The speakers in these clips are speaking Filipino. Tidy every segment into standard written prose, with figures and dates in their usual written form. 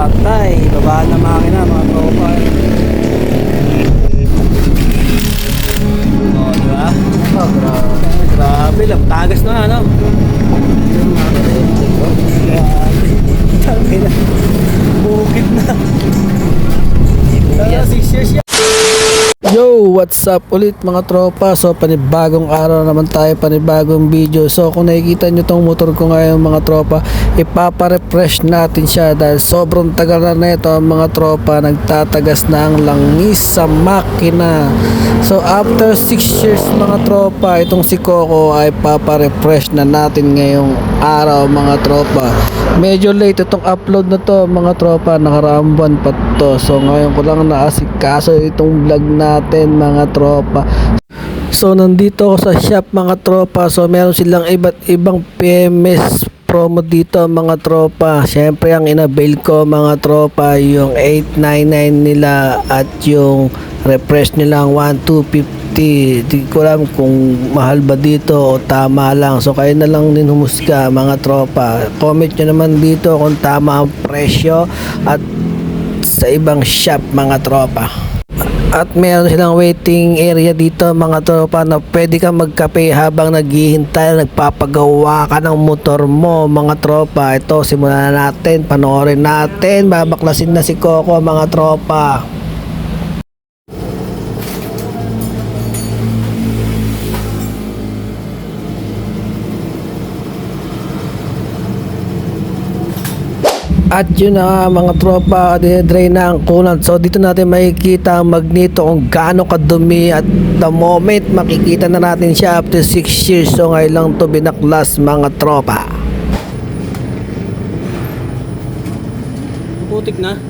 Patay, babaan na makina mga tropa. Oh, diba? Oh, Grabe lang, tagas na ano. Grabe. Tangin na. Bukid na. 6 years yan. Yo, what's up ulit mga tropa? So panibagong araw naman tayo, panibagong video. So kung nakikita nyo tong motor ko ngayon mga tropa, ipapa-refresh natin siya dahil sobrang tagal na ito mga tropa, nagtatagas na ang langis sa makina. So after 6 years mga tropa, itong si Coco ay papa-refresh na natin ngayong araw mga tropa. Medyo late itong upload na to mga tropa, nakaraang buwan pa to. So ngayon ko lang naasikaso itong vlog natin mga tropa. So nandito ako sa shop mga tropa. So meron silang iba't ibang PMS promo dito mga tropa. Syempre ang inabail ko mga tropa yung 899 nila at yung refresh nilang 1250. Di ko alam kung mahal ba dito o tama lang. So kayo na lang din humusga mga tropa. Comment nyo naman dito kung tama ang presyo at sa ibang shop mga tropa. At meron silang waiting area dito mga tropa na pwede kang magkape habang naghihintay, nagpapagawa ka ng motor mo mga tropa. Ito, simulan na natin, panoorin natin, babaklasin na si Coco mga tropa. At yun na mga tropa, dinedry na ang coolant. So dito natin makikita ang magneto kung gaano kadumi at the moment makikita na natin siya after 6 years. So ngayon lang to binaklas mga tropa. Putik na.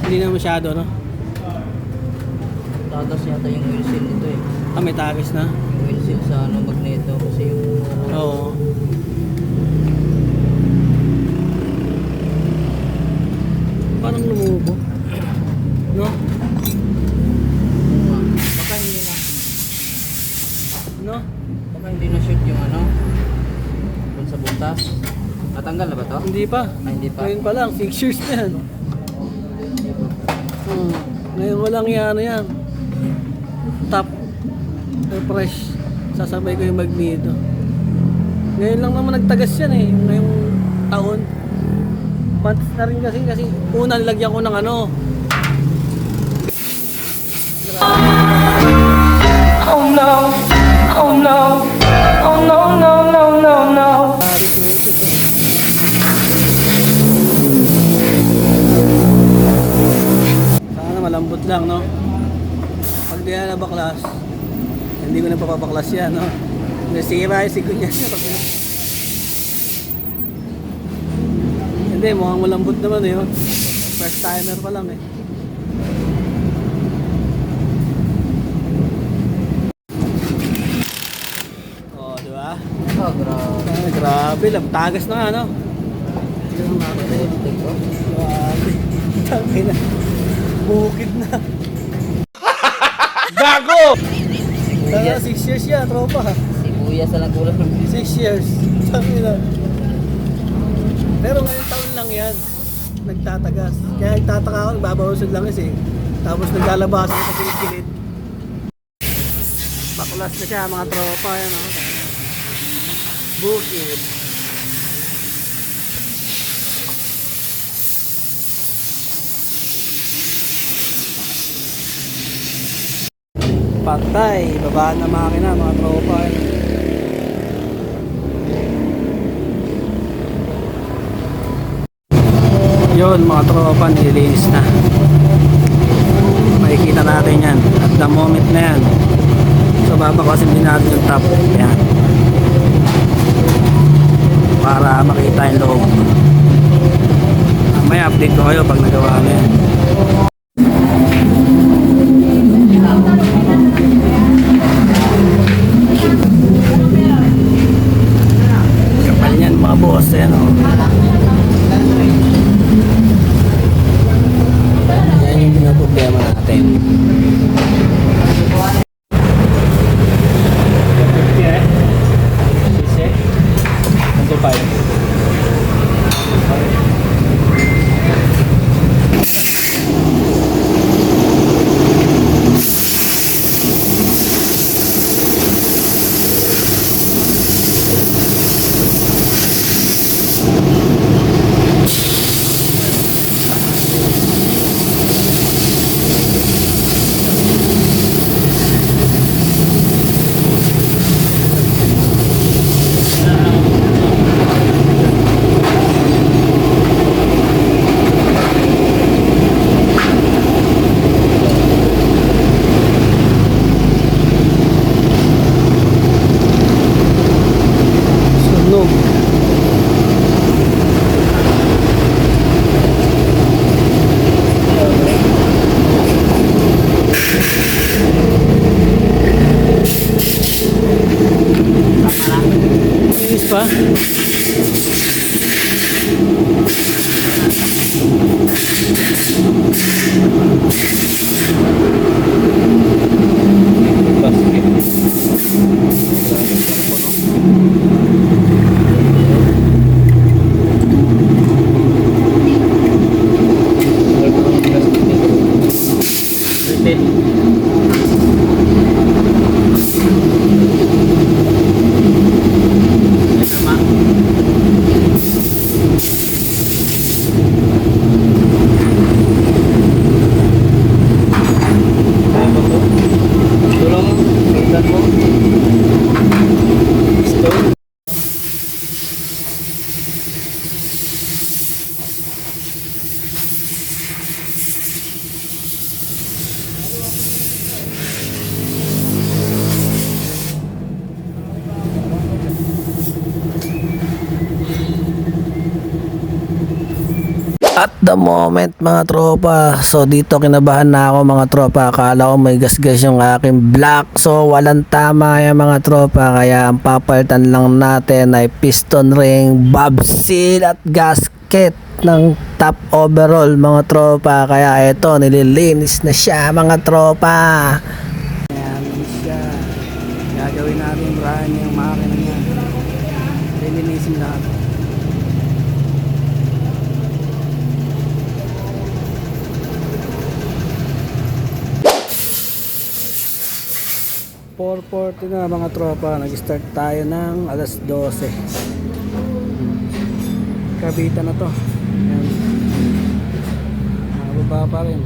Hindi na masyado no? tagas yata yung wheel seal nito eh. Ah, may tagas na? Yung wheel seal sa magneto kasi yung Oo. Parang lumubo. No? baka hindi na No? baka hindi na shoot yung dun sa butas. Natanggal na ba to? Hindi pa. Hindi pa. Ngayon pa lang, 6 years na yan. Ngayon walang yan. Top. Refresh. Sasabay ko yung magneto. Ngayon lang naman nagtagas yan eh. Ngayong taon. Months na rin kasi una nilagyan ko ng Oh no, oh no, oh no, no, no, no, no. Sana malambot lang, no? Pag di na nabaklas, hindi ko na papapaklas yan, no? Nasira yung sigunyas niya. Hindi, mukhang malambot naman eh. First timer pa lang eh. Oh, di ba? Oh, grabe. Ay, grabe lang. Tagas na nga, no? Yung nakaka-electric ko. Grabe. Tangin na. Bukid na. Gago! Tara, 6 years yan, tropa. Sibuyas sa nagkulang. 6 years. Tangin na. Pero ngayong taon lang yan. Nagtatagas. Kaya nagtataka ako, nagbabawasan lang kasi. Tapos naglalabasan sa kilid-kilid. Baklas na siya mga tropa. Yan, oh. Bukid. Patay. Babaan na makina mga tropa. Yan. Yun mga tropa, nilinis na. Makikita natin yan at the moment na yan. So babaklasin din natin yung top. Yan, para makita yung loob. May update ko kayo pag nagawa na yan. Kapal yan mga boss. Yan o. Yan yung problema natin. At the moment mga tropa, so dito kinabahan na ako mga tropa, akala ko may gasgas yung aking block, so walang tama yung mga tropa, kaya ang papalitan lang natin ay piston ring, bob seal at gasket ng top overall mga tropa, kaya ito nililinis na siya mga tropa. Ayan siya, gagawin natin brand yung makina niya, lilinisin natin. 4:40 na mga tropa, nag-start tayo ng alas 12. Kabitan na to. Ayan. Nakababa pa rin.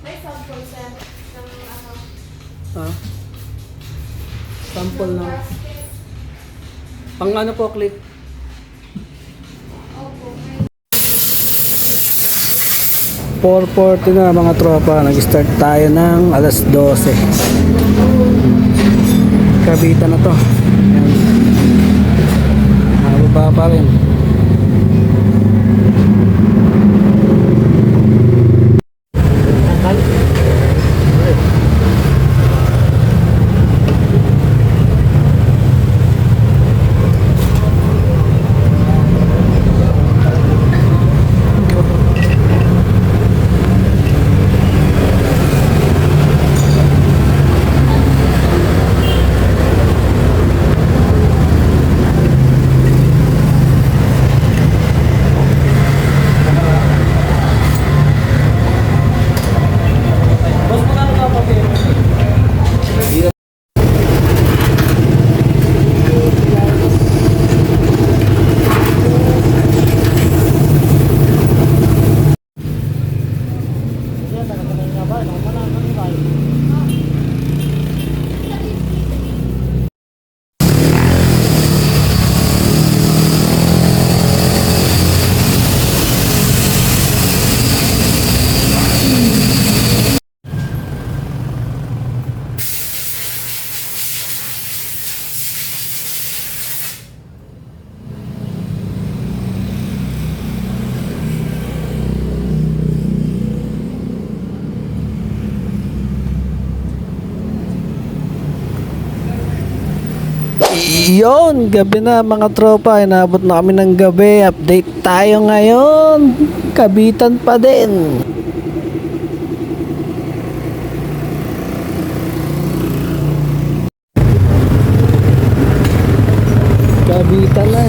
May sample sir ng ano, Ah, sample na. basket. Pang ano po, click. Opo, may 4:40 na mga tropa, nag-start tayo ng alas 12. Kabitan na to. Ayan. Nakababa pa rin. Iyon, gabi na mga tropa, inabot na kami ng gabi, update tayo ngayon, kabitan pa din. Kabitan na.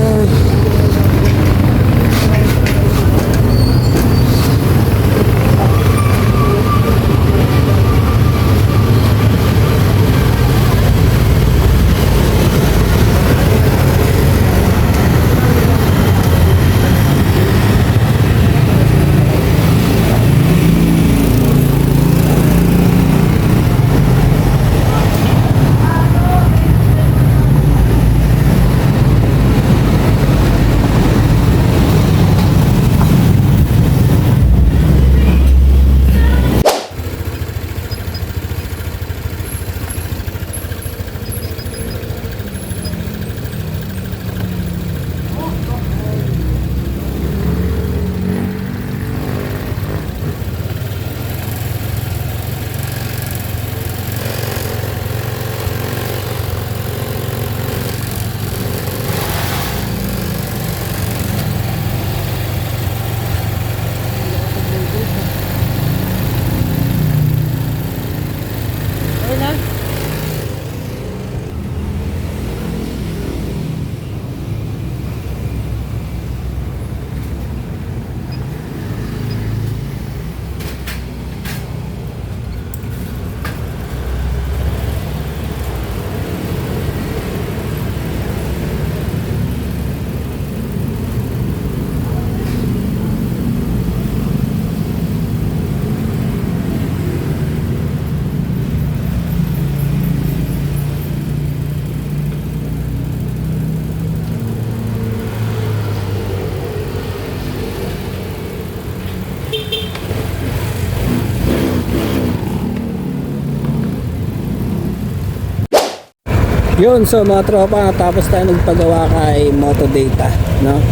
Yun, so mga tropa, tapos tayo nagpagawa kay Motodata, no?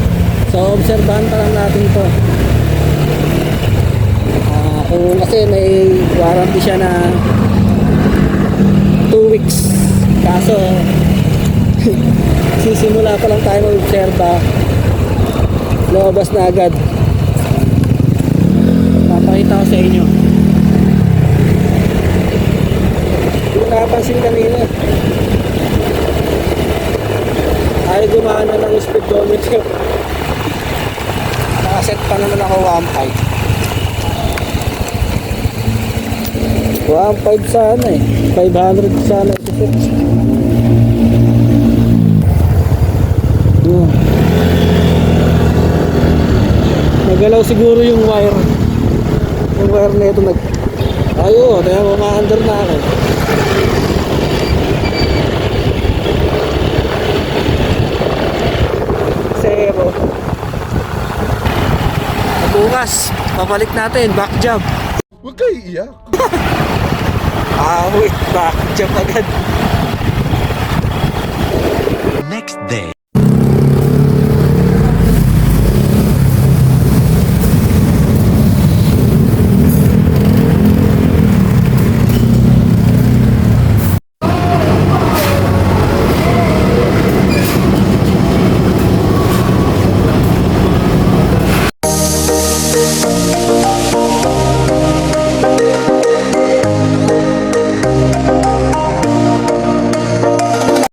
So obserbahan pa lang natin to. Kung kasi may warranty siya na 2 weeks. Kaso sisimula pa lang tayo mag-obserba, lumabas na agad. Papakita ko sa inyo. Hindi ko nakapansin kanina. Ayaw gumana ng speedometer. Nakaset pa naman ako 1.5 sana eh. 500 sana ito. Nagalaw siguro yung wire. Yung wire na ito ayo, kaya ma-under na ako. Zero. Bukas, babalik natin, back job. Huwag kayo iiyak. Wait, back job agad. Next day.